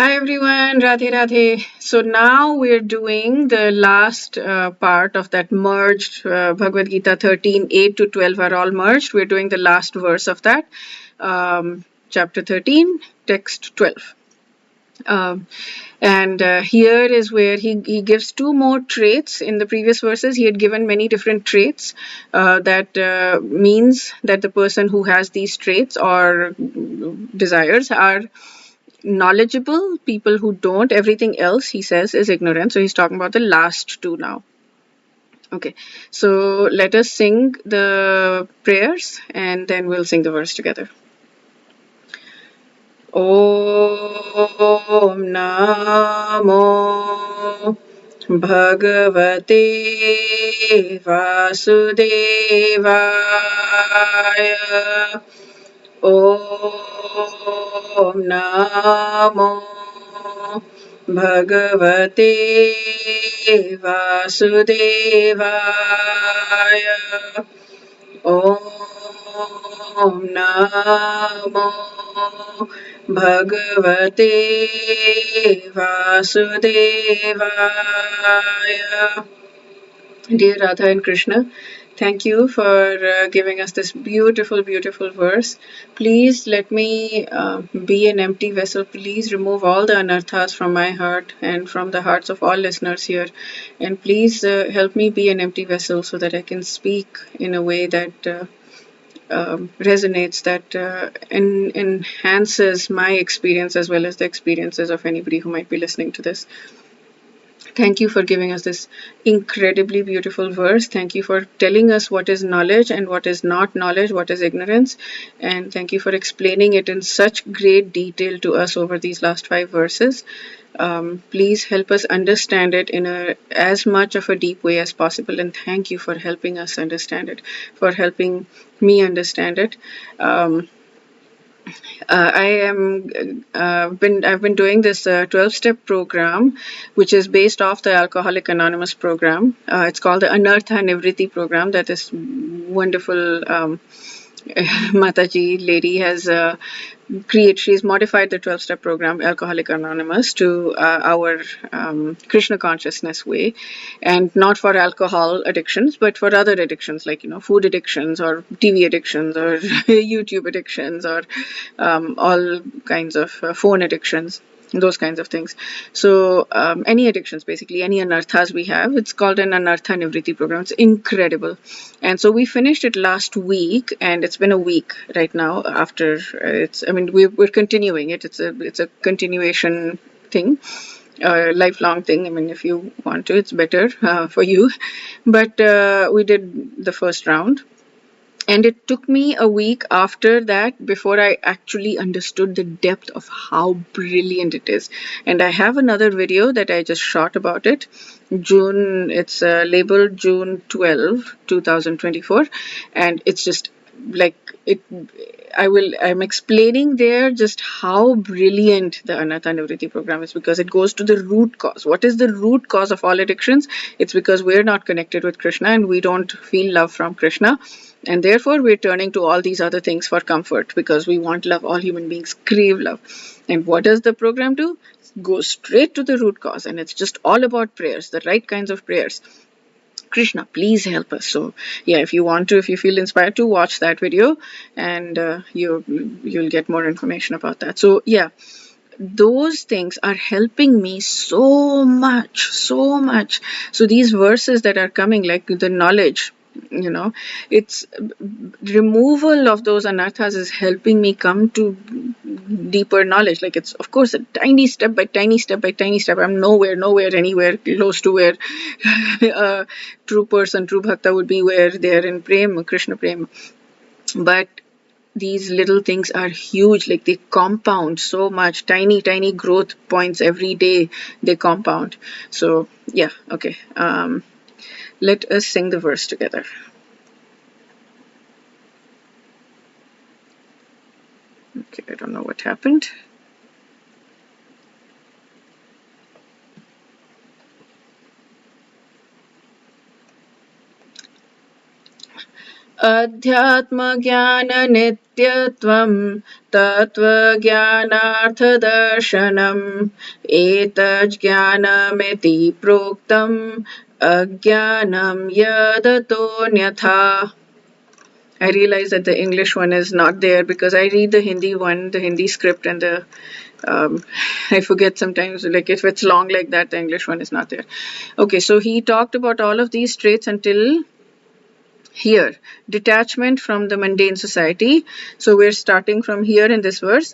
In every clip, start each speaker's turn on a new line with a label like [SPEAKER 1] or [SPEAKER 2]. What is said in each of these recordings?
[SPEAKER 1] Hi everyone, Radhe Radhe. So now we're doing the last part of that merged Bhagavad Gita 13, 8 to 12 are all merged. We're doing the last verse of that, chapter 13, text 12. Um, and here is where he gives two more traits. In the previous verses, he had given many different traits that means that the person who has these traits or desires are knowledgeable. People who don't, everything else he says is ignorant. So he's talking about the last two now. Okay, so let us sing the prayers and then we'll sing the verse together. Om Namo Bhagavate Vasudevaya. Om Namo Bhagavate Vasudevaya. Om Namo Bhagavate Vasudevaya. Dear Radha and Krishna, thank you for giving us this beautiful, beautiful verse. Please let me be an empty vessel. Please remove all the anarthas from my heart and from the hearts of all listeners here. And please help me be an empty vessel so that I can speak in a way that resonates, that enhances my experience as well as the experiences of anybody who might be listening to this. Thank you for giving us this incredibly beautiful verse. Thank you for telling us what is knowledge and what is not knowledge, what is ignorance. And thank you for explaining it in such great detail to us over these last 5 verses. Please help us understand it in as much of a deep way as possible. And thank you for helping us understand it, for helping me understand it. I've been doing this 12-step program, which is based off the Alcoholic Anonymous program. It's called the Anartha Nivriti program. That is wonderful. Mataji lady has she's modified the 12-step program Alcoholic Anonymous to our Krishna consciousness way, and not for alcohol addictions but for other addictions like food addictions or TV addictions or YouTube addictions or all kinds of phone addictions, those kinds of things. So any addictions, basically any anarthas we have, it's called an Anartha Nivriti program. It's incredible. And so we finished it last week, and it's been a week right now after we're continuing it. It's a continuation thing, lifelong thing. I mean, if you want to, it's better for you. But we did the first round, and it took me a week after that before I actually understood the depth of how brilliant it is. And I have another video that I just shot about it. It's labeled June 12, 2024. And it's just like it. I'm explaining there just how brilliant the Anartha Nivriti program is, because it goes to the root cause. What is the root cause of all addictions? It's because we're not connected with Krishna and we don't feel love from Krishna. And therefore, we're turning to all these other things for comfort because we want love. All human beings crave love. And what does the program do? Go straight to the root cause. And it's just all about prayers, the right kinds of prayers. Krishna, please help us. So yeah, if you feel inspired to, watch that video, and you'll get more information about that. So yeah, those things are helping me so much, so much. So these verses that are coming, like the knowledge, it's removal of those anarthas is helping me come to deeper knowledge. Like, it's of course a tiny step by tiny step by tiny step. I'm nowhere anywhere close to where a true person, true bhakta would be, where they're in prem, Krishna prem. But these little things are huge. Like, they compound so much. Tiny growth points every day, they compound. So yeah, okay, let us sing the verse together. Okay, I don't know what happened. अध्यात्मज्ञाननित्यत्वं तत्त्वज्ञानार्थदर्शनम् एतज्ज्ञानमिति प्रोक्तम् अज्ञानं यदतोऽन्यथा. I realize that the English one is not there because I read the Hindi one, the Hindi script, and I forget sometimes, like if it's long like that, the English one is not there. Okay, so he talked about all of these traits until here. Detachment from the mundane society. So we're starting from here in this verse.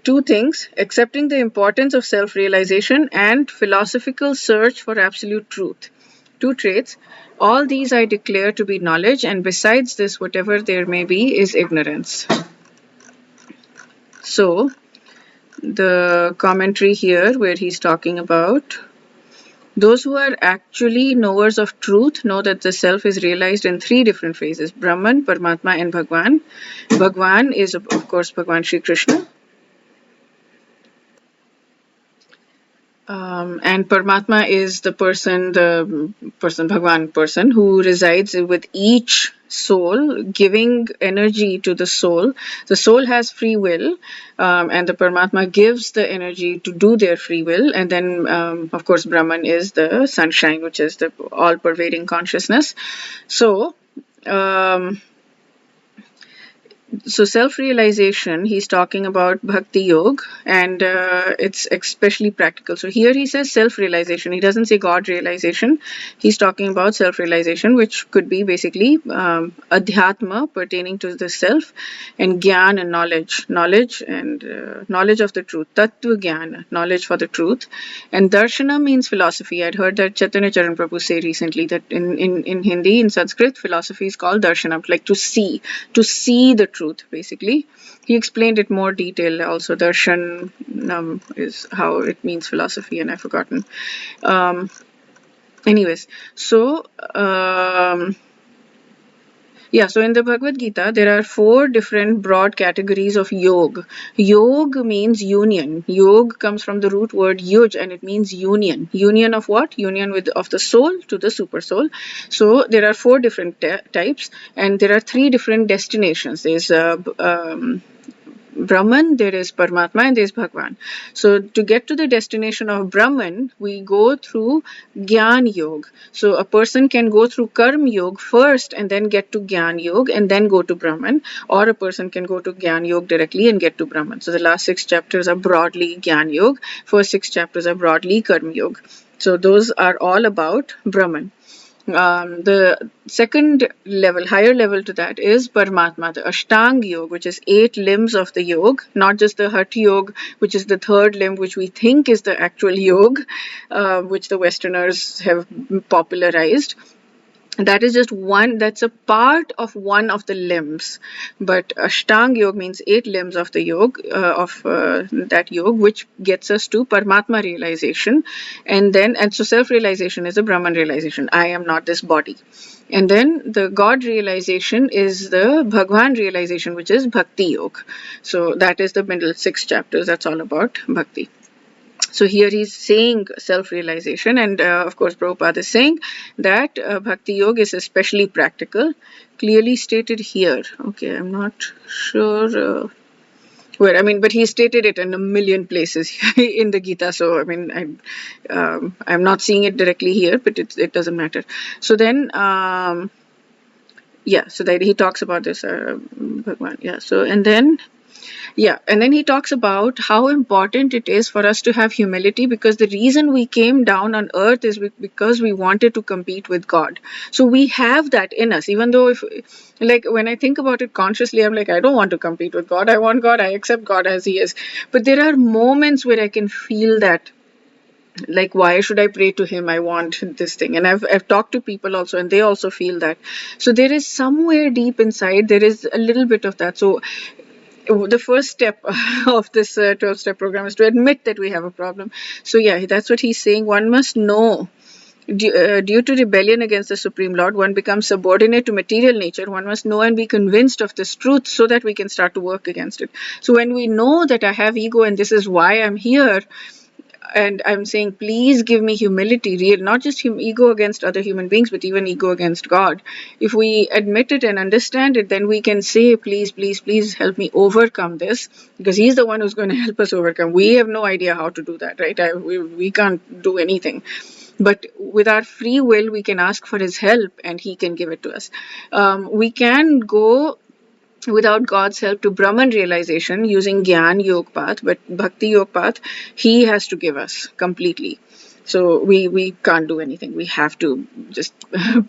[SPEAKER 1] Two things: accepting the importance of self-realization and philosophical search for absolute truth. Two traits. All these I declare to be knowledge, and besides this, whatever there may be is ignorance. So, the commentary here, where he's talking about those who are actually knowers of truth know that the self is realized in three different phases: Brahman, Paramatma, and Bhagwan. Bhagwan is, of course, Bhagwan Sri Krishna. And Paramatma is the person, Bhagwan person, who resides with each soul, giving energy to the soul. The soul has free will, and the Paramatma gives the energy to do their free will. And then, of course, Brahman is the sunshine, which is the all-pervading consciousness. So, self-realization, he's talking about bhakti yoga, and it's especially practical. So here he says self-realization. He doesn't say God realization. He's talking about self-realization, which could be basically adhyatma, pertaining to the self, and gyan and knowledge and knowledge of the truth, tattva gyan, knowledge for the truth. And darshana means philosophy. I'd heard that Chaitanya Charan Prabhu say recently that in Hindi, in Sanskrit, philosophy is called darshana, like to see the truth, basically. He explained it more detail also. Darshan is how it means philosophy, and I've forgotten. Anyways, so so in the Bhagavad Gita, there are 4 different broad categories of yoga. Yoga means union. Yoga comes from the root word yuj, and it means union. Union of what? Union of the soul to the super soul. So there are 4 different types, and there are 3 different destinations. There's Brahman, there is Paramatma, and there is Bhagwan. So to get to the destination of Brahman, we go through Gyan Yoga. So a person can go through Karma Yoga first and then get to Gyan Yoga and then go to Brahman, or a person can go to Gyan Yoga directly and get to Brahman. So the last 6 chapters are broadly Gyan Yoga, first 6 chapters are broadly Karma Yoga. So those are all about Brahman. The second level, higher level to that, is Paramatma, the Ashtanga Yoga, which is 8 limbs of the yoga, not just the Hatha Yoga, which is the 3rd limb, which we think is the actual yoga, which the Westerners have popularized. That is just one, that's a part of one of the limbs. But Ashtanga Yoga means 8 limbs of the yoga, that yoga, which gets us to Paramatma realization. And so self-realization is a Brahman realization. I am not this body. And then the God realization is the Bhagwan realization, which is Bhakti Yoga. So that is the middle 6 chapters. That's all about Bhakti. So here he's saying self-realization, and of course Prabhupada is saying that Bhakti Yoga is especially practical, clearly stated here. Okay, I'm not sure where, but he stated it in a million places in the Gita, so I'm not seeing it directly here, but it doesn't matter. So then, so that he talks about this Bhagwan, and then he talks about how important it is for us to have humility, because the reason we came down on earth is because we wanted to compete with God. So we have that in us, even though when I think about it consciously, I'm like, I don't want to compete with God. I want God. I accept God as He is. But there are moments where I can feel that, like, why should I pray to Him? I want this thing. And I've talked to people also, and they also feel that. So there is somewhere deep inside, there is a little bit of that. So the first step of this 12-step program is to admit that we have a problem. So that's what he's saying. One must know, due to rebellion against the Supreme Lord, one becomes subordinate to material nature. One must know and be convinced of this truth so that we can start to work against it. So when we know that I have ego and this is why I'm here, and I'm saying, please give me humility, real, not just ego against other human beings, but even ego against God. If we admit it and understand it, then we can say, please, please, please help me overcome this, because He's the one who's going to help us overcome. We have no idea how to do that, right? We can't do anything. But with our free will, we can ask for His help and He can give it to us. We can go without God's help to Brahman realization using Gyan Yog Path, but Bhakti Yog Path, He has to give us completely. So we can't do anything. We have to just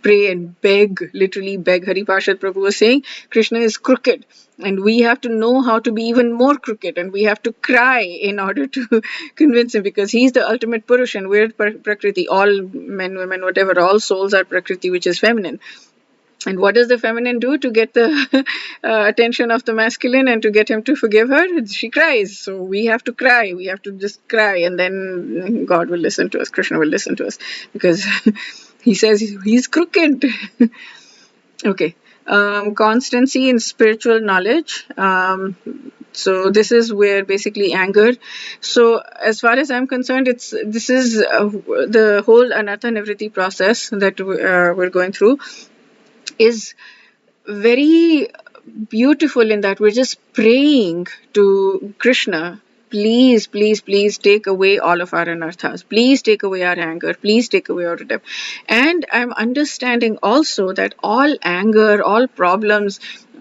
[SPEAKER 1] pray and beg, literally beg. Hari Parshad Prabhu was saying Krishna is crooked, and we have to know how to be even more crooked, and we have to cry in order to convince him, because he's the ultimate Purush and we're Prakriti. All men, women, whatever, all souls are Prakriti, which is feminine. And what does the feminine do to get the attention of the masculine and to get him to forgive her? She cries. So we have to cry. We have to just cry, and then God will listen to us. Krishna will listen to us, because he says he's crooked. Okay. Constancy in spiritual knowledge. So this is where basically anger. So as far as I'm concerned, this is the whole Anartha Nivritti process that we're going through is very beautiful, in that we're just praying to Krishna, please, please, please take away all of our anarthas. Please take away our anger. Please take away our redemption. And I'm understanding also that all anger, all problems,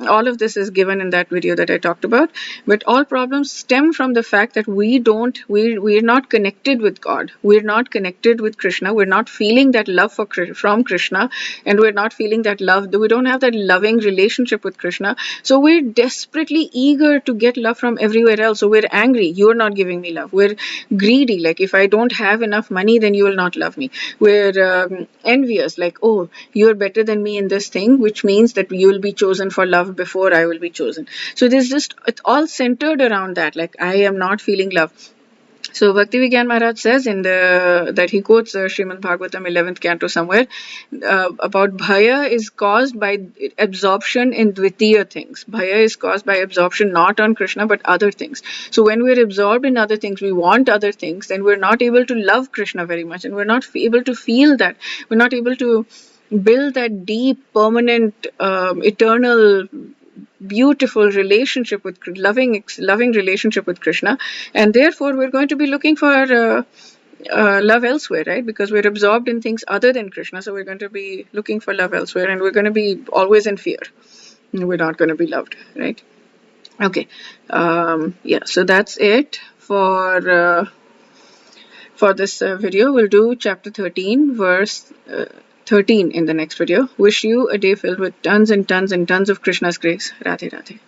[SPEAKER 1] all of this is given in that video that I talked about, but all problems stem from the fact that we're not connected with God. We're not connected with Krishna. We're not feeling that love from Krishna, and we're not feeling that love. We don't have that loving relationship with Krishna. So we're desperately eager to get love from everywhere else. So we're angry. You're not giving me love. We're greedy. Like, if I don't have enough money, then you will not love me. We're envious. Like, oh, you're better than me in this thing, which means that you will be chosen for love before I will be chosen. So it's all centered around that. Like, I am not feeling love. So Bhakti Vigyan Maharaj says that he quotes Srimad Bhagavatam 11th canto somewhere about bhaya is caused by absorption in dvitiya things. Bhaya is caused by absorption not on Krishna but other things. So when we're absorbed in other things, we want other things, then we're not able to love Krishna very much, and we're not able to feel that. We're not able to build that deep, permanent, eternal, beautiful relationship with loving relationship with Krishna, and therefore we're going to be looking for love elsewhere, right? Because we're absorbed in things other than Krishna, so we're going to be looking for love elsewhere, and we're going to be always in fear. We're not going to be loved, right? Okay, yeah. So that's it for this video. We'll do chapter 13, verse 13 in the next video. Wish you a day filled with tons and tons and tons of Krishna's grace. Radhe Radhe.